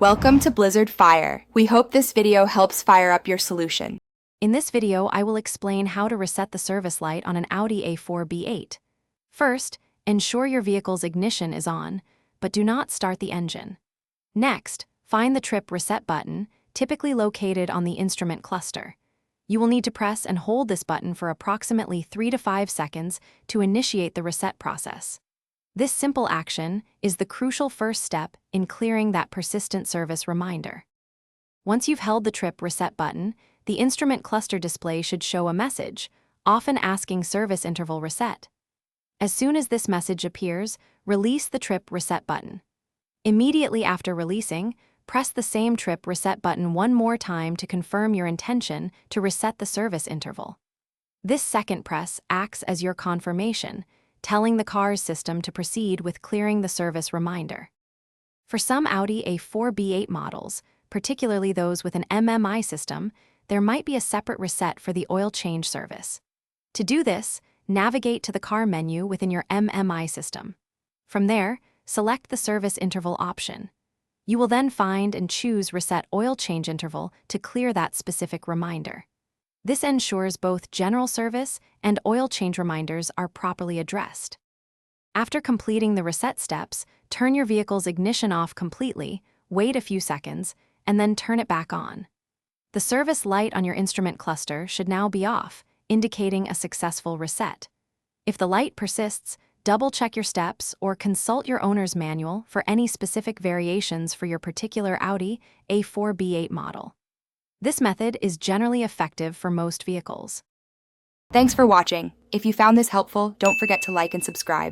Welcome to Blizzard Fire. We hope this video helps fire up your solution. In this video, I will explain how to reset the service light on an Audi A4 B8. First, ensure your vehicle's ignition is on, but do not start the engine. Next, find the trip reset button, typically located on the instrument cluster. You will need to press and hold this button for approximately 3 to 5 seconds to initiate the reset process. This simple action is the crucial first step in clearing that persistent service reminder. Once you've held the trip reset button, the instrument cluster display should show a message, often asking service interval reset. As soon as this message appears, release the trip reset button. Immediately after releasing, press the same trip reset button one more time to confirm your intention to reset the service interval. This second press acts as your confirmation, telling the car's system to proceed with clearing the service reminder. For some Audi A4 B8 models, particularly those with an MMI system, there might be a separate reset for the oil change service. To do this, navigate to the car menu within your MMI system. From there, select the service interval option. You will then find and choose Reset Oil Change Interval to clear that specific reminder. This ensures both general service and oil change reminders are properly addressed. After completing the reset steps, turn your vehicle's ignition off completely, wait a few seconds, and then turn it back on. The service light on your instrument cluster should now be off, indicating a successful reset. If the light persists, double-check your steps or consult your owner's manual for any specific variations for your particular Audi A4 B8 model. This method is generally effective for most vehicles. Thanks for watching. If you found this helpful, don't forget to like and subscribe.